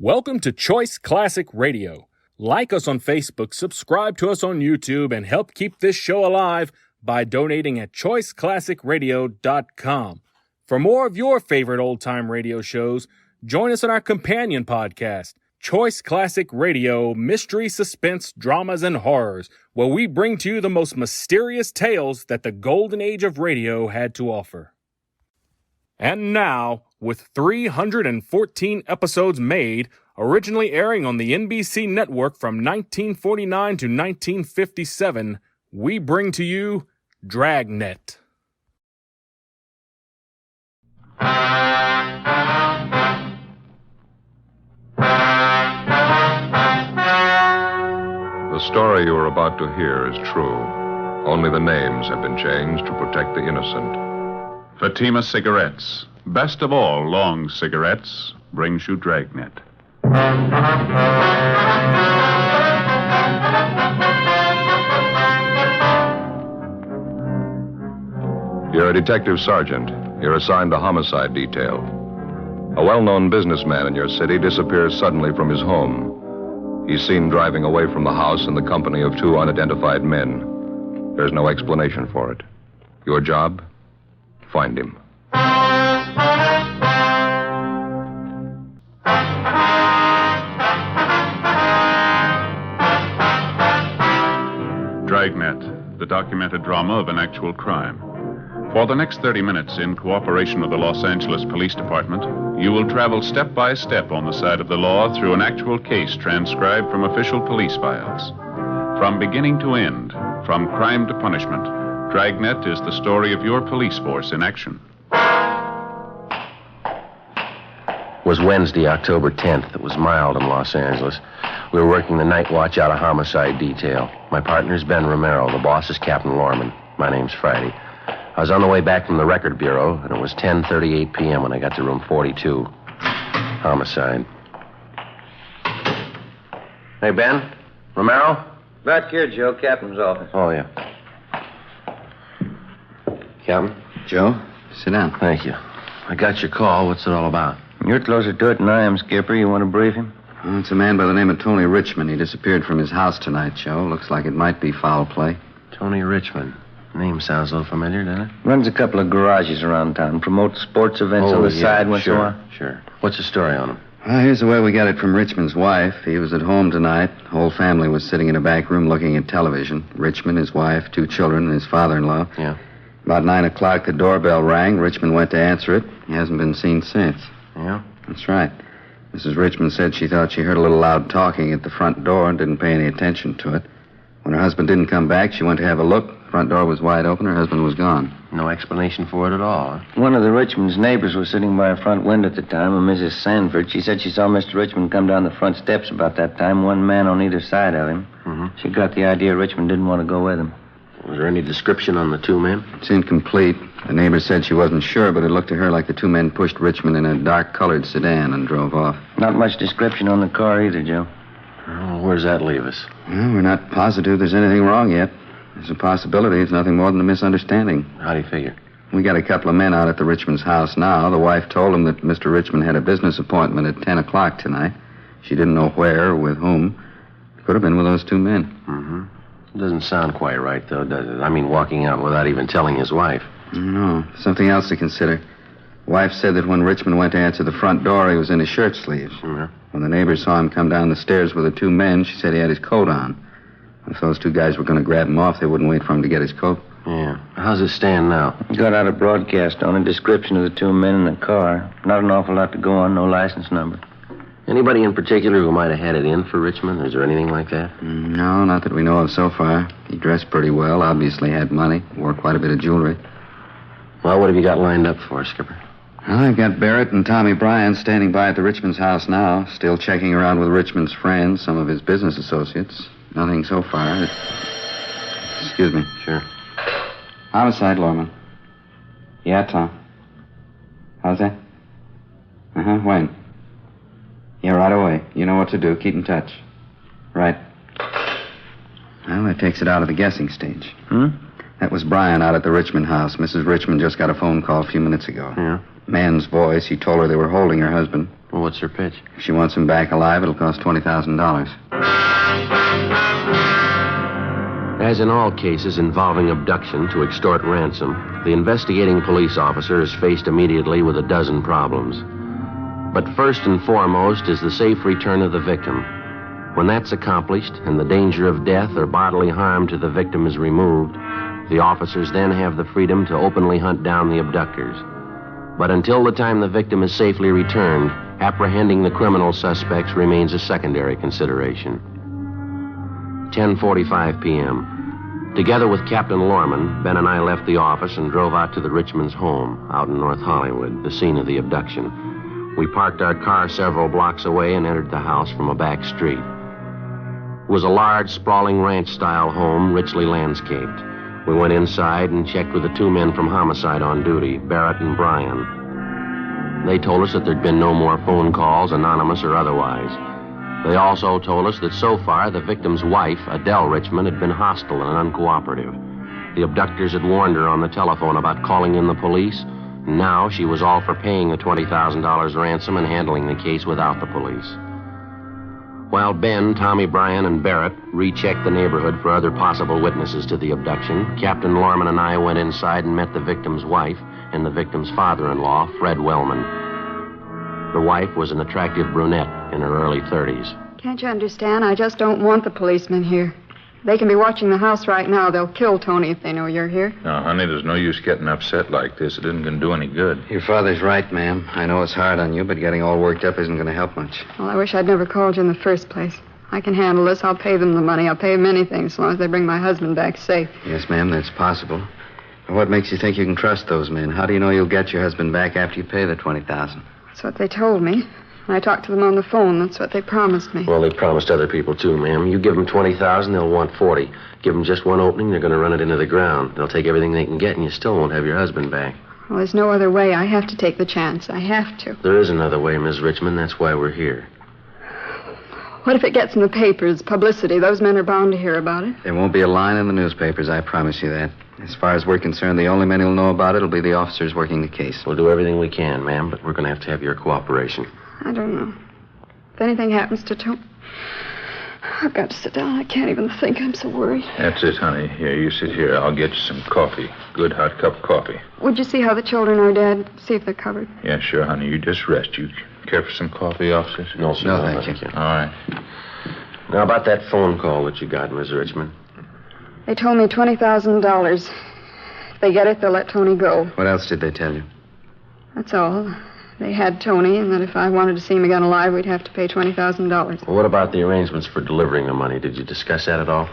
Welcome to Choice Classic Radio. Like us on Facebook, subscribe to us on YouTube, and help keep this show alive by donating at choiceclassicradio.com. For more of your favorite old-time radio shows, join us on our companion podcast, Choice Classic Radio, Mystery, Suspense, Dramas, and Horrors, where we bring to you the most mysterious tales that the golden age of radio had to offer. And now, with 314 episodes made, originally airing on the NBC network from 1949 to 1957, we bring to you Dragnet. The story you are about to hear is true. Only the names have been changed to protect the innocent. Fatima Cigarettes, best of all long cigarettes, brings you Dragnet. You're a detective sergeant. You're assigned to homicide detail. A well-known businessman in your city disappears suddenly from his home. He's seen driving away from the house in the company of two unidentified men. There's no explanation for it. Your job? Find him. Dragnet, the documented drama of an actual crime. For the next 30 minutes, in cooperation with the Los Angeles Police Department, you will travel step by step on the side of the law through an actual case transcribed from official police files. From beginning to end, from crime to punishment, Dragnet is the story of your police force in action. It was Wednesday, October 10th. It was mild in Los Angeles. We were working the night watch out of homicide detail. My partner's Ben Romero. The boss is Captain Lorman. My name's Friday. I was on the way back from the record bureau, and it was 10:38 p.m. when I got to room 42. Homicide. Hey, Ben? Romero? Back here, Joe. Captain's office. Oh, yeah. Captain? Joe, sit down. Thank you. I got your call. What's it all about? You're closer to it than I am, Skipper. You want to brief him? Well, it's a man by the name of Tony Richmond. He disappeared from his house tonight, Joe. Looks like it might be foul play. Tony Richmond. Name sounds a little familiar, doesn't it? Runs a couple of garages around town. Promotes sports events on the side once in a while. Sure. What's the story on him? Well, here's the way we got it from Richmond's wife. He was at home tonight. The whole family was sitting in a back room looking at television. Richmond, his wife, two children, and his father-in-law. Yeah. About 9 o'clock, the doorbell rang. Richmond went to answer it. He hasn't been seen since. Yeah? That's right. Mrs. Richmond said she thought she heard a little loud talking at the front door and didn't pay any attention to it. When her husband didn't come back, she went to have a look. Front door was wide open. Her husband was gone. No explanation for it at all, huh? One of the Richmond's neighbors was sitting by a front window at the time, a Mrs. Sanford. She said she saw Mr. Richmond come down the front steps about that time, one man on either side of him. Mm-hmm. She got the idea Richmond didn't want to go with him. Was there any description on the two men? It's incomplete. The neighbor said she wasn't sure, but it looked to her like the two men pushed Richmond in a dark-colored sedan and drove off. Not much description on the car either, Joe. Oh, where does that leave us? Well, we're not positive there's anything wrong yet. There's a possibility it's nothing more than a misunderstanding. How do you figure? We got a couple of men out at the Richmond's house now. The wife told them that Mr. Richmond had a business appointment at 10 o'clock tonight. She didn't know where or with whom. Could have been with those two men. Mm-hmm. Doesn't sound quite right, though, does it? I mean, walking out without even telling his wife. No, something else to consider. Wife said that when Richmond went to answer the front door, he was in his shirt sleeves. Yeah. When the neighbors saw him come down the stairs with the two men, she said he had his coat on. If those two guys were going to grab him off, they wouldn't wait for him to get his coat. Yeah. How's it stand now? Got out a broadcast on a description of the two men in the car. Not an awful lot to go on, no license number. Anybody in particular who might have had it in for Richmond? Is there anything like that? No, not that we know of so far. He dressed pretty well, obviously had money, wore quite a bit of jewelry. Well, what have you got lined up for us, Skipper? Well, I've got Barrett and Tommy Bryan standing by at the Richmond's house now, still checking around with Richmond's friends, some of his business associates. Nothing so far. Excuse me. Sure. Homicide, Lorman. Yeah, Tom. How's that? Uh-huh, when? Yeah, right away. You know what to do. Keep in touch. Right. Well, that takes it out of the guessing stage. That was Brian out at the Richmond house. Mrs. Richmond just got a phone call a few minutes ago. Yeah. Man's voice. He told her they were holding her husband. Well, what's her pitch? If she wants him back alive, it'll cost $20,000. As in all cases involving abduction to extort ransom, the investigating police officer is faced immediately with a dozen problems. But first and foremost is the safe return of the victim. When that's accomplished and the danger of death or bodily harm to the victim is removed, the officers then have the freedom to openly hunt down the abductors. But until the time the victim is safely returned, apprehending the criminal suspects remains a secondary consideration. 10:45 p.m. Together with Captain Lorman, Ben and I left the office and drove out to the Richmond's home out in North Hollywood, the scene of the abduction. We parked our car several blocks away and entered the house from a back street. It was a large, sprawling ranch-style home, richly landscaped. We went inside and checked with the two men from homicide on duty, Barrett and Bryan. They told us that there'd been no more phone calls, anonymous or otherwise. They also told us that so far the victim's wife, Adele Richmond, had been hostile and uncooperative. The abductors had warned her on the telephone about calling in the police, and now she was all for paying the $20,000 ransom and handling the case without the police. While Ben, Tommy, Bryan, and Barrett rechecked the neighborhood for other possible witnesses to the abduction, Captain Lorman and I went inside and met the victim's wife and the victim's father-in-law, Fred Wellman. The wife was an attractive brunette in her early 30s. Can't you understand? I just don't want the policemen here. They can be watching the house right now. They'll kill Tony if they know you're here. No, honey, there's no use getting upset like this. It isn't going to do any good. Your father's right, ma'am. I know it's hard on you, but getting all worked up isn't going to help much. Well, I wish I'd never called you in the first place. I can handle this. I'll pay them the money. I'll pay them anything as long as they bring my husband back safe. Yes, ma'am, that's possible. But what makes you think you can trust those men? How do you know you'll get your husband back after you pay the $20,000? That's what they told me. When I talked to them on the phone, that's what they promised me. Well, they promised other people, too, ma'am. You give them $20,000, they'll want $40,000. Give them just one opening, they're going to run it into the ground. They'll take everything they can get, and you still won't have your husband back. Well, there's no other way. I have to take the chance. I have to. There is another way, Miss Richmond. That's why we're here. What if it gets in the papers, publicity? Those men are bound to hear about it. There won't be a line in the newspapers, I promise you that. As far as we're concerned, the only men who'll know about it will be the officers working the case. We'll do everything we can, ma'am, but we're going to have your cooperation. I don't know. If anything happens to Tony, I've got to sit down. I can't even think. I'm so worried. That's it, honey. Here, you sit here. I'll get you some coffee. Good hot cup of coffee. Would you see how the children are, Dad? See if they're covered. Yeah, sure, honey. You just rest. You care for some coffee, officers? No, sir. No, thank you. All right. Now, about that phone call that you got, Miss Richmond. They told me $20,000. If they get it, they'll let Tony go. What else did they tell you? That's all. They had Tony, and that if I wanted to see him again alive, we'd have to pay $20,000. Well, what about the arrangements for delivering the money? Did you discuss that at all?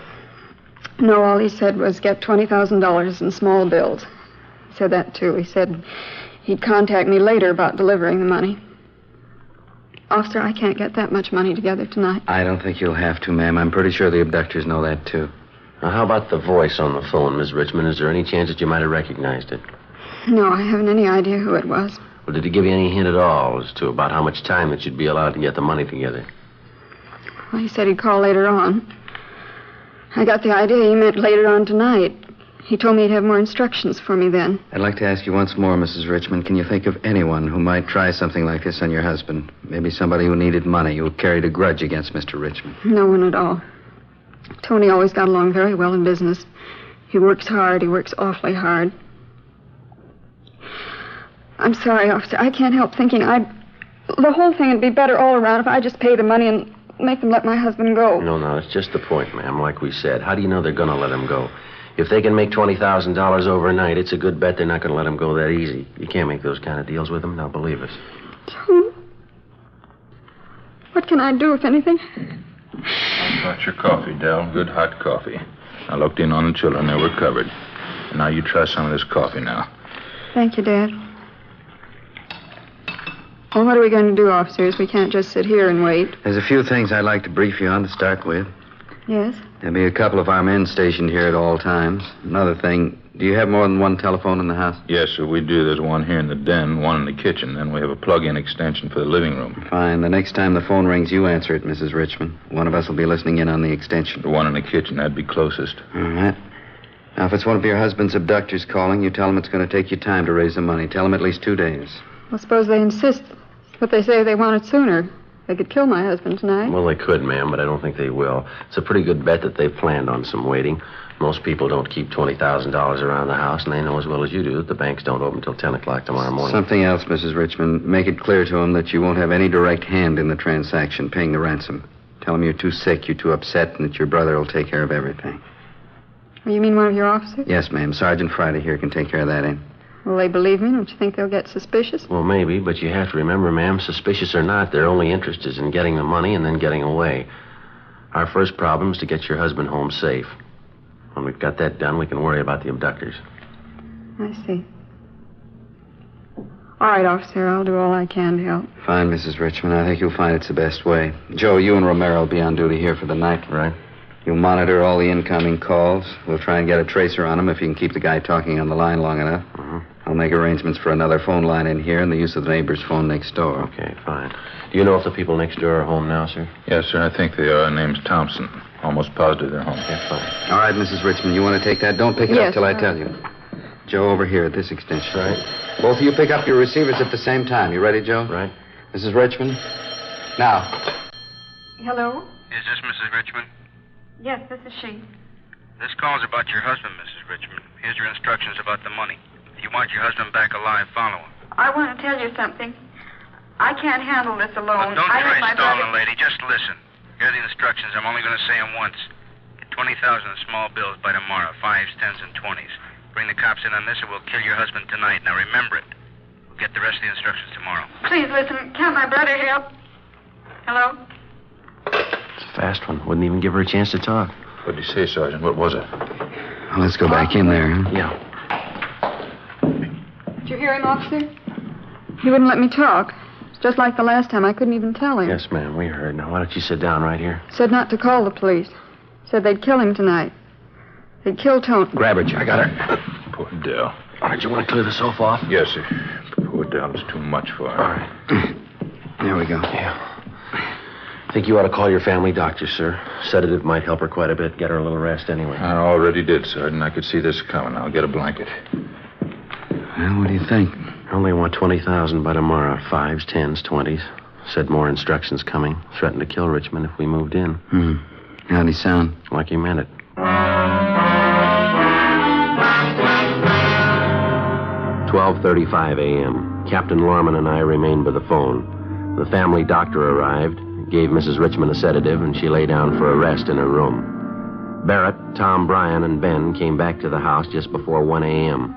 No, all he said was get $20,000 in small bills. He said that, too. He said he'd contact me later about delivering the money. Officer, I can't get that much money together tonight. I don't think you'll have to, ma'am. I'm pretty sure the abductors know that, too. Now, how about the voice on the phone, Miss Richmond? Is there any chance that you might have recognized it? No, I haven't any idea who it was. Well, did he give you any hint at all as to about how much time that you'd be allowed to get the money together? Well, he said he'd call later on. I got the idea he meant later on tonight. He told me he'd have more instructions for me then. I'd like to ask you once more, Mrs. Richmond, can you think of anyone who might try something like this on your husband? Maybe somebody who needed money, who carried a grudge against Mr. Richmond. No one at all. Tony always got along very well in business. He works hard. He works awfully hard. I'm sorry, officer. I can't help thinking the whole thing would be better all around if I just pay the money and make them let my husband go. No, it's just the point, ma'am, like we said. How do you know they're going to let him go? If they can make $20,000 overnight, it's a good bet they're not going to let him go that easy. You can't make those kind of deals with them. Now, believe us. What can I do, if anything? Got your coffee, Del. Good hot coffee. I looked in on the children. They were covered. And now you try some of this coffee now. Thank you, Dad. Well, what are we going to do, officers? We can't just sit here and wait. There's a few things I'd like to brief you on to start with. Yes? There'll be a couple of our men stationed here at all times. Another thing, do you have more than one telephone in the house? Yes, sir, we do. There's one here in the den, one in the kitchen. Then we have a plug-in extension for the living room. Fine. The next time the phone rings, you answer it, Mrs. Richmond. One of us will be listening in on the extension. The one in the kitchen, that'd be closest. All right. Now, if it's one of your husband's abductors calling, you tell them it's going to take you time to raise the money. Tell them at least 2 days. Well, suppose they insist. But they say they want it sooner. They could kill my husband tonight. Well, they could, ma'am, but I don't think they will. It's a pretty good bet that they've planned on some waiting. Most people don't keep $20,000 around the house, and they know as well as you do that the banks don't open until 10 o'clock tomorrow morning. Something else, Mrs. Richmond. Make it clear to him that you won't have any direct hand in the transaction, paying the ransom. Tell him you're too sick, you're too upset, and that your brother will take care of everything. Oh, you mean one of your officers? Yes, ma'am. Sergeant Friday here can take care of that, Will they believe me? Don't you think they'll get suspicious? Well, maybe, but you have to remember, ma'am, suspicious or not, their only interest is in getting the money and then getting away. Our first problem is to get your husband home safe. When we've got that done, we can worry about the abductors. I see. All right, officer, I'll do all I can to help. Fine, Mrs. Richmond. I think you'll find it's the best way. Joe, you and Romero will be on duty here for the night. Right. You'll monitor all the incoming calls. We'll try and get a tracer on him if you can keep the guy talking on the line long enough. I'll make arrangements for another phone line in here and the use of the neighbor's phone next door. Okay, fine. Do you know if the people next door are home now, sir? Yes, sir, I think they are. Name's Thompson. Almost positive they're home. Okay, fine. All right, Mrs. Richmond, you want to take that? Don't pick it Yes, up till I sir. tell you. Joe, over here at this extension. Right. Both of you pick up your receivers at the same time. You ready, Joe? Right. Mrs. Richmond? Now. Hello? Is this Mrs. Richmond? Yes, this is she. This call's about your husband, Mrs. Richmond. Here's your instructions about the money. If you want your husband back alive, follow him. I want to tell you something. I can't handle this alone. Don't I try have my stalling, brother... lady. Just listen. Here are the instructions. I'm only going to say them once. Get 20,000 in small bills by tomorrow. 5s, 10s, and 20s. Bring the cops in on this or we'll kill your husband tonight. Now remember it. We'll get the rest of the instructions tomorrow. Please listen. Can't my brother help? Hello? It's a fast one. Wouldn't even give her a chance to talk. What did you say, Sergeant? What was it? Well, let's go back in there, huh? Yeah. Did you hear him, officer? He wouldn't let me talk. It's just like the last time. I couldn't even tell him. Yes, ma'am, we heard. Now, why don't you sit down right here? Said not to call the police. Said they'd kill him tonight. They'd kill Tony. Grab her, Joe. I got her. Poor Dell. All right, you want to clear the sofa off? Yes, sir. Poor Dell is too much for her. All right. There we go. Yeah. I think you ought to call your family doctor, sir. Sedative might help her quite a bit. Get her a little rest anyway. I already did, Sergeant. I could see this coming. I'll get a blanket. Well, what do you think? I only want 20,000 by tomorrow. 5s, 10s, 20s. Said more instructions coming. Threatened to kill Richmond if we moved in. How'd he sound? Like he meant it. 12:35 a.m. Captain Lorman and I remained by the phone. The family doctor arrived, gave Mrs. Richmond a sedative, and she lay down for a rest in her room. Barrett, Tom, Bryan, and Ben came back to the house just before 1 a.m.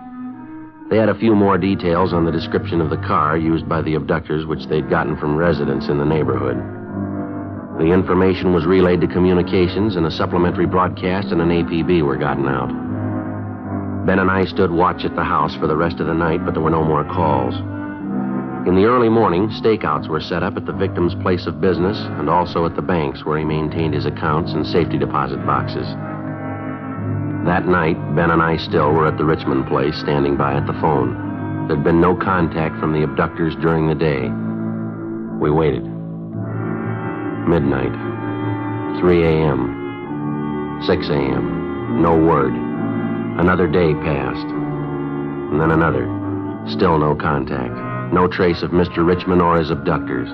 They had a few more details on the description of the car used by the abductors, which they'd gotten from residents in the neighborhood. The information was relayed to communications, and a supplementary broadcast and an APB were gotten out. Ben and I stood watch at the house for the rest of the night, but there were no more calls. In the early morning, stakeouts were set up at the victim's place of business and also at the banks where he maintained his accounts and safety deposit boxes. That night, Ben and I still were at the Richmond place, standing by at the phone. There'd been no contact from the abductors during the day. We waited. Midnight. 3 a.m. 6 a.m. No word. Another day passed. And then another. Still no contact. No trace of Mr. Richmond or his abductors.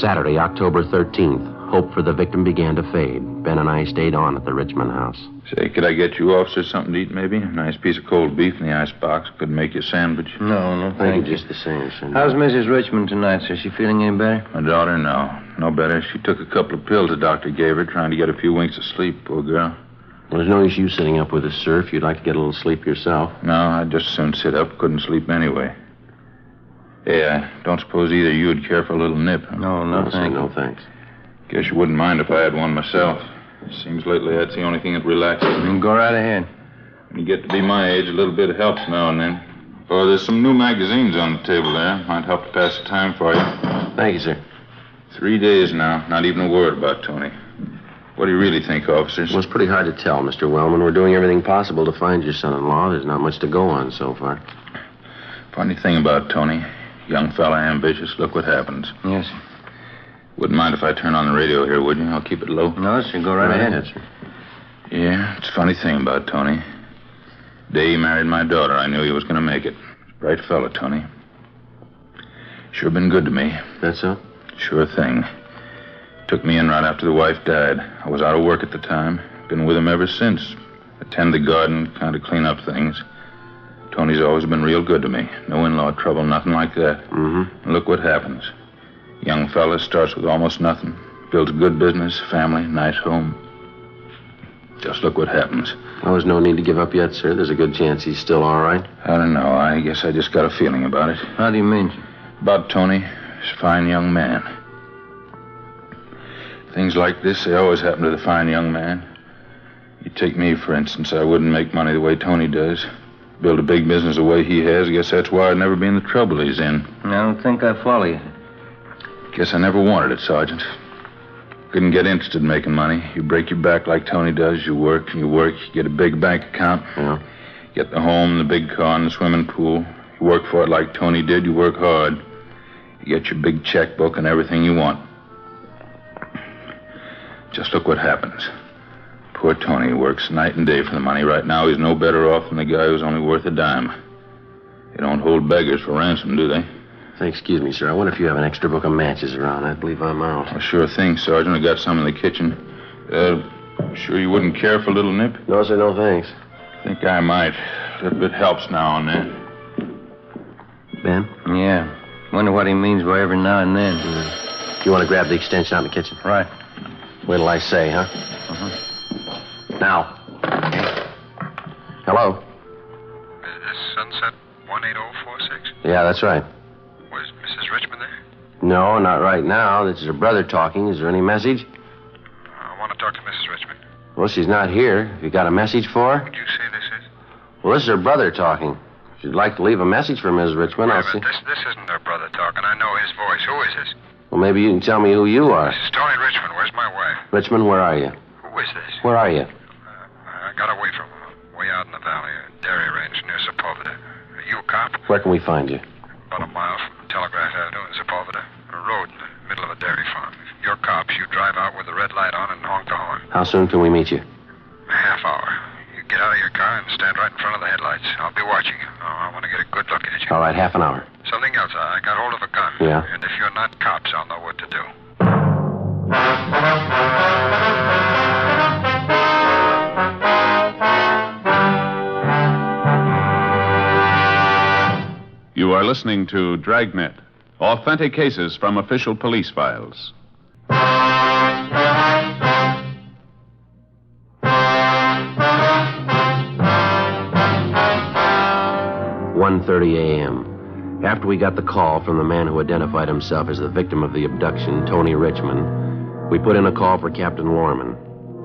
Saturday, October 13th. Hope for the victim began to fade. Ben and I stayed on at the Richmond house. Say, could I get you officers something to eat, maybe? A nice piece of cold beef in the icebox. Could make you a sandwich. No, thank you. Just the same, sir. How's Mrs. Richmond tonight, sir? She feeling any better? My daughter, no. No better. She took a couple of pills the doctor gave her, trying to get a few winks of sleep, poor girl. Well, there's no use you sitting up with us, sir, if you'd like to get a little sleep yourself. No, I'd just as soon sit up. Couldn't sleep anyway. Hey, I don't suppose either of you would care for a little nip. Huh? No, sir, no thanks. Guess you wouldn't mind if I had one myself. Seems lately that's the only thing that relaxes me. Go right ahead. When you get to be my age, a little bit helps now and then. Oh, there's some new magazines on the table there. Might help to pass the time for you. Thank you, sir. 3 days now. Not even a word about Tony. What do you really think, officers? Well, it's pretty hard to tell, Mr. Wellman. We're doing everything possible to find your son-in-law. There's not much to go on so far. Funny thing about Tony. Young fella, ambitious. Look what happens. Yes, sir. Wouldn't mind if I turn on the radio here, would you? I'll keep it low. No, sir. Go right ahead. sir. Yeah, it's a funny thing about Tony. The day he married my daughter, I knew he was going to make it. Bright fella, Tony. Sure been good to me. That's so? Sure thing. Took me in right after the wife died. I was out of work at the time. Been with him ever since. Attend the garden, kind of clean up things. Tony's always been real good to me. No in-law trouble, nothing like that. Mm-hmm. And look what happens. Young fella starts with almost nothing. Builds a good business, family, nice home. Just look what happens. Well, there's no need to give up yet, sir. There's a good chance he's still all right. I don't know. I guess I just got a feeling about it. How do you mean? About Tony. He's a fine young man. Things like this, they always happen to the fine young man. You take me, for instance. I wouldn't make money the way Tony does. Build a big business the way he has. I guess that's why I'd never be in the trouble he's in. I don't think I follow you. Guess I never wanted it, Sergeant. Couldn't get interested in making money. You break your back like Tony does. You work, you get a big bank account. Yeah. Get the home, the big car, and the swimming pool. You work for it like Tony did. You work hard. You get your big checkbook and everything you want. Just look what happens. Poor Tony works night and day for the money. Right now, he's no better off than the guy who's only worth a dime. They don't hold beggars for ransom, do they? Say, excuse me, sir. I wonder if you have an extra book of matches around. I believe I'm out. Well, sure thing, Sergeant. I got some in the kitchen. Sure you wouldn't care for a little nip? No, sir, no thanks. Think I might. A little bit helps now and then. Ben? Yeah. Wonder what he means by every now and then. You want to grab the extension out in the kitchen? Right. Wait till I say, huh? Uh-huh. Now. Hello? Is this Sunset 18046? Yeah, that's right. Was Mrs. Richmond there? No, not right now. This is her brother talking. Is there any message? I want to talk to Mrs. Richmond. Well, she's not here. Have you got a message for her? Would you say this is? Well, this is her brother talking. If you'd like to leave a message for Ms. Richmond, I'll see. This isn't her brother talking. I know his voice. Who is this? Well, maybe you can tell me who you are. This is Tony Richmond. Where's my wife? Richmond, where are you? Who is this? Where are you? I got away from her. Way out in the valley, a dairy range near Sepulveda. Are you a cop? Where can we find you? About a mile from Telegraph Avenue in Sepulveda. A road in the middle of a dairy farm. If you're cops, you drive out with the red light on and honk the horn. How soon can we meet you? A half hour. You get out of your car and stand right in front of the headlights. I'll be watching you. I want to get a good look at you. All right, half an hour. Something else. I got hold of a gun. Yeah? And if you're not cops, I'll know what to do. You are listening to Dragnet, authentic cases from official police files. 1:30 a.m. After we got the call from the man who identified himself as the victim of the abduction, Tony Richmond, we put in a call for Captain Lorman.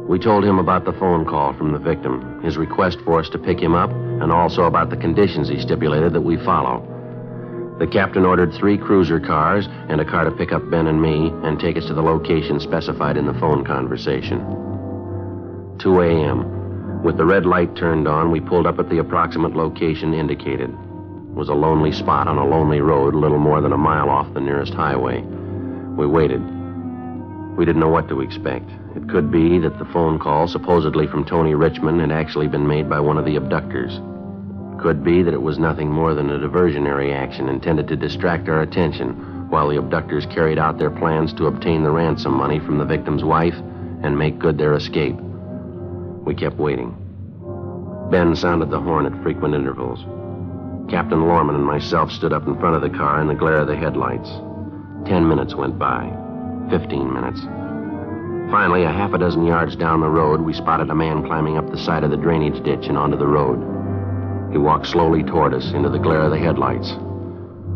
We told him about the phone call from the victim, his request for us to pick him up, and also about the conditions he stipulated that we follow. The captain ordered 3 cruiser cars and a car to pick up Ben and me and take us to the location specified in the phone conversation. 2 a.m. With the red light turned on, we pulled up at the approximate location indicated. It was a lonely spot on a lonely road, a little more than a mile off the nearest highway. We waited. We didn't know what to expect. It could be that the phone call, supposedly from Tony Richmond, had actually been made by one of the abductors. It could be that it was nothing more than a diversionary action intended to distract our attention while the abductors carried out their plans to obtain the ransom money from the victim's wife and make good their escape. We kept waiting. Ben sounded the horn at frequent intervals. Captain Lorman and myself stood up in front of the car in the glare of the headlights. 10 minutes went by. 15 minutes. Finally, a half a dozen yards down the road, we spotted a man climbing up the side of the drainage ditch and onto the road. He walked slowly toward us into the glare of the headlights.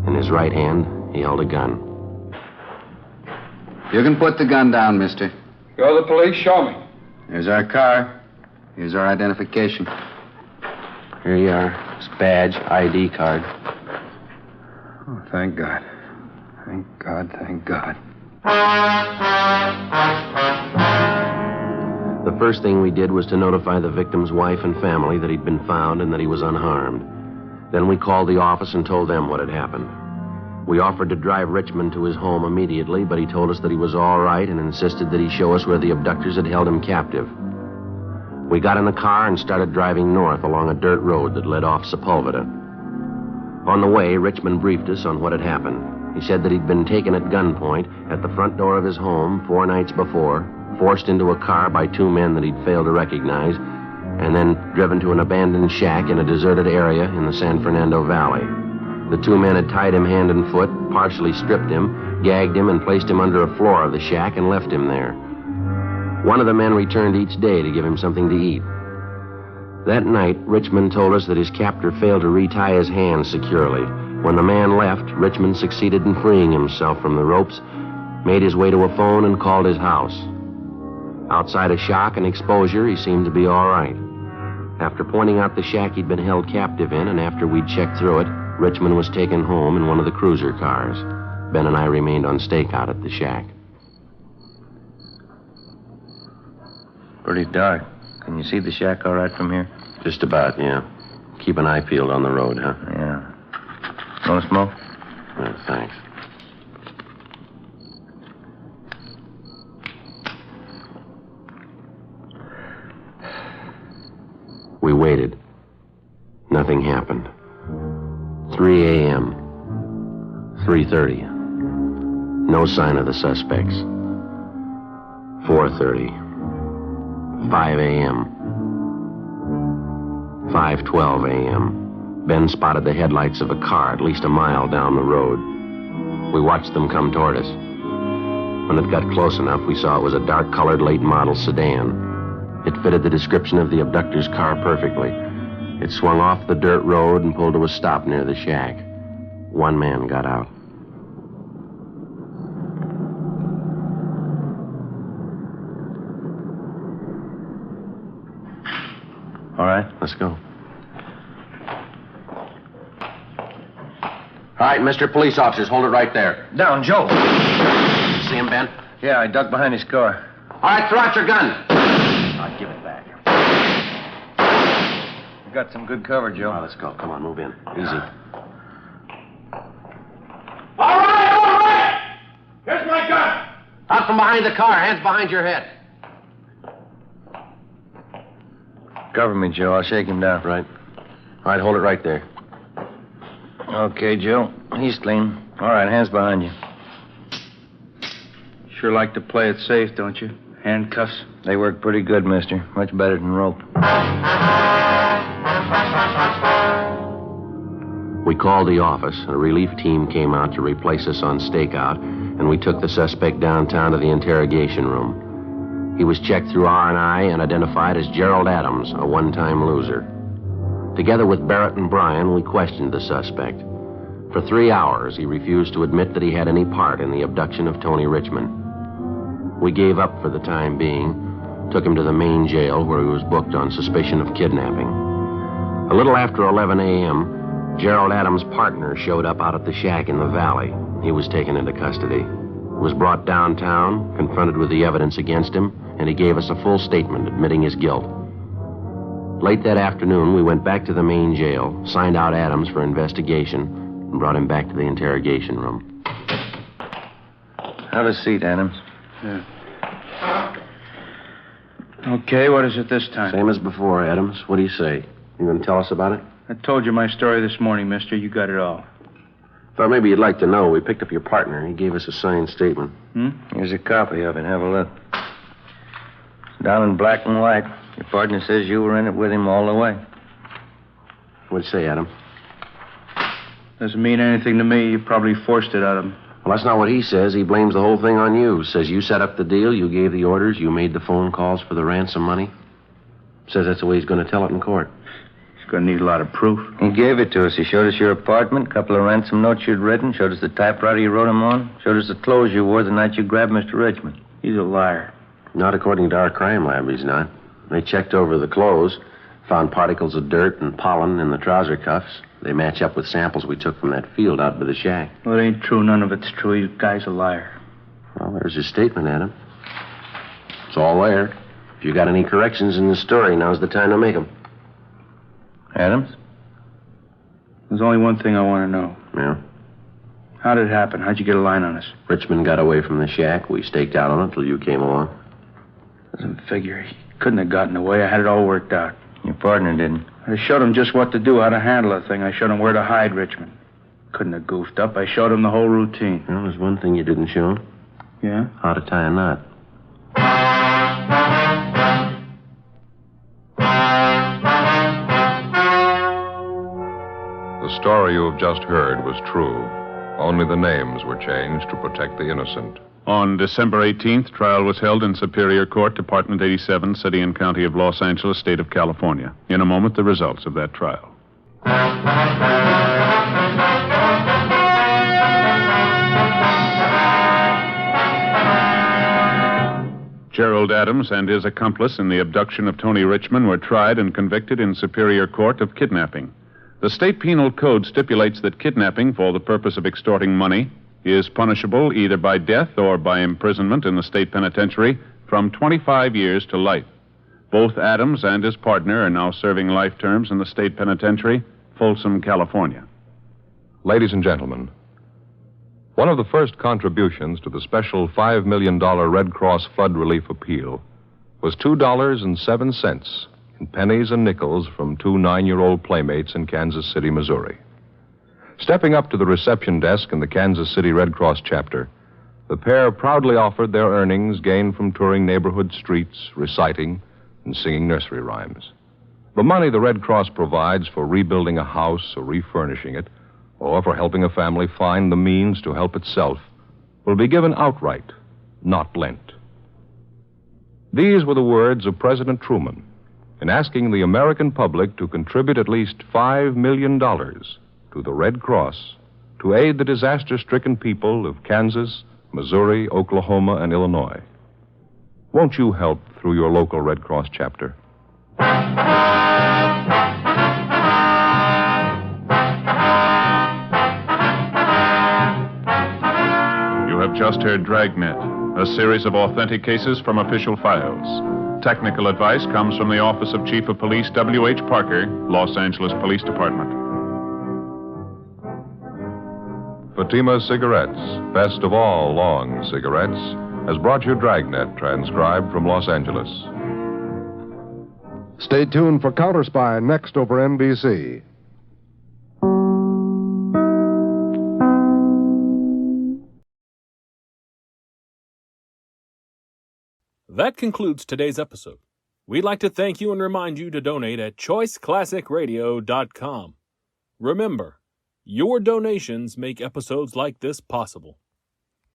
In his right hand, he held a gun. You can put the gun down, mister. Go to the police, show me. Here's our car. Here's our identification. Here you are. His badge, ID card. Oh, thank God. Thank God, thank God. The first thing we did was to notify the victim's wife and family that he'd been found and that he was unharmed. Then we called the office and told them what had happened. We offered to drive Richmond to his home immediately, but he told us that he was all right and insisted that he show us where the abductors had held him captive. We got in the car and started driving north along a dirt road that led off Sepulveda. On the way, Richmond briefed us on what had happened. He said that he'd been taken at gunpoint at the front door of his home 4 nights before, forced into a car by 2 men that he'd failed to recognize, and then driven to an abandoned shack in a deserted area in the San Fernando Valley. The 2 men had tied him hand and foot, partially stripped him, gagged him, and placed him under a floor of the shack and left him there. One of the men returned each day to give him something to eat. That night, Richmond told us that his captor failed to retie his hands securely. When the man left, Richmond succeeded in freeing himself from the ropes, made his way to a phone, and called his house. Outside of shock and exposure, he seemed to be all right. After pointing out the shack he'd been held captive in, and after we'd checked through it, Richmond was taken home in one of the cruiser cars. Ben and I remained on stakeout at the shack. Pretty dark. Can you see the shack all right from here? Just about, yeah. Keep an eye peeled on the road, huh? Yeah. Want to smoke? Thanks. We waited. Nothing happened. 3 a.m. 3:30. No sign of the suspects. 4:30. 5 a.m. 5:12 a.m. Ben spotted the headlights of a car at least a mile down the road. We watched them come toward us. When it got close enough, we saw it was a dark-colored late-model sedan. It fitted the description of the abductor's car perfectly. It swung off the dirt road and pulled to a stop near the shack. 1 man got out. All right. Let's go. All right, Mr. Police Officers, hold it right there. Down, Joe. See him, Ben? Yeah, I ducked behind his car. All right, throw out your gun. I'll give it back. You got some good cover, Joe. Let's go. Come on, move in. Easy. All right! Here's my gun! Out from behind the car. Hands behind your head. Cover me, Joe. I'll shake him down. Right. All right, hold it right there. Okay, Joe. He's clean. All right, hands behind you. Sure like to play it safe, don't you? Handcuffs? They work pretty good, mister. Much better than rope. We called the office. A relief team came out to replace us on stakeout, and we took the suspect downtown to the interrogation room. He was checked through R&I and identified as Gerald Adams, a one-time loser. Together with Barrett and Bryan, we questioned the suspect. For 3 hours, he refused to admit that he had any part in the abduction of Tony Richmond. We gave up for the time being, took him to the main jail where he was booked on suspicion of kidnapping. A little after 11 a.m., Gerald Adams' partner showed up out at the shack in the valley. He was taken into custody. Was brought downtown, confronted with the evidence against him, and he gave us a full statement admitting his guilt. Late that afternoon, we went back to the main jail, signed out Adams for investigation, and brought him back to the interrogation room. Have a seat, Adams. Yeah. Okay, what is it this time? Same as before, Adams. What do you say? You going to tell us about it? I told you my story this morning, mister. You got it all. Thought maybe you'd like to know. We picked up your partner. He gave us a signed statement. Here's a copy of it. Have a look. It's down in black and white. Your partner says you were in it with him all the way. What'd you say, Adam? Doesn't mean anything to me. You probably forced it out of him. Well, that's not what he says. He blames the whole thing on you. Says you set up the deal, you gave the orders, you made the phone calls for the ransom money. Says that's the way he's going to tell it in court. He's going to need a lot of proof. He gave it to us. He showed us your apartment, a couple of ransom notes you'd written, showed us the typewriter you wrote them on, showed us the clothes you wore the night you grabbed Mr. Richmond. He's a liar. Not according to our crime lab, he's not. They checked over the clothes, found particles of dirt and pollen in the trouser cuffs. They match up with samples we took from that field out by the shack. Well, it ain't true. None of it's true. You guy's a liar. Well, there's his statement, Adam. It's all there. If you got any corrections in the story, now's the time to make them. Adams? There's only one thing I want to know. Yeah? How did it happen? How'd you get a line on us? Richmond got away from the shack. We staked out on it until you came along. Doesn't figure. He couldn't have gotten away. I had it all worked out. Your partner didn't. I showed him just what to do, how to handle the thing. I showed him where to hide Richmond. Couldn't have goofed up. I showed him the whole routine. Well, there's one thing you didn't show him. Yeah? How to tie a knot. The story you have just heard was true. Only the names were changed to protect the innocent. On December 18th, trial was held in Superior Court, Department 87, City and County of Los Angeles, State of California. In a moment, the results of that trial. Gerald Adams and his accomplice in the abduction of Tony Richmond were tried and convicted in Superior Court of kidnapping. The state penal code stipulates that kidnapping for the purpose of extorting money is punishable either by death or by imprisonment in the state penitentiary from 25 years to life. Both Adams and his partner are now serving life terms in the state penitentiary, Folsom, California. Ladies and gentlemen, one of the first contributions to the special $5 million Red Cross flood relief appeal was $2.07 in pennies and nickels from two 9-year-old playmates in Kansas City, Missouri. Stepping up to the reception desk in the Kansas City Red Cross chapter, the pair proudly offered their earnings gained from touring neighborhood streets, reciting, and singing nursery rhymes. The money the Red Cross provides for rebuilding a house or refurnishing it, or for helping a family find the means to help itself, will be given outright, not lent. These were the words of President Truman in asking the American public to contribute at least $5 million to the Red Cross to aid the disaster-stricken people of Kansas, Missouri, Oklahoma, and Illinois. Won't you help through your local Red Cross chapter? You have just heard Dragnet, a series of authentic cases from official files. Technical advice comes from the Office of Chief of Police W.H. Parker, Los Angeles Police Department. Fatima Cigarettes, best of all long cigarettes, has brought you Dragnet, transcribed from Los Angeles. Stay tuned for Counter Spy next over NBC. That concludes today's episode. We'd like to thank you and remind you to donate at choiceclassicradio.com. Remember, your donations make episodes like this possible.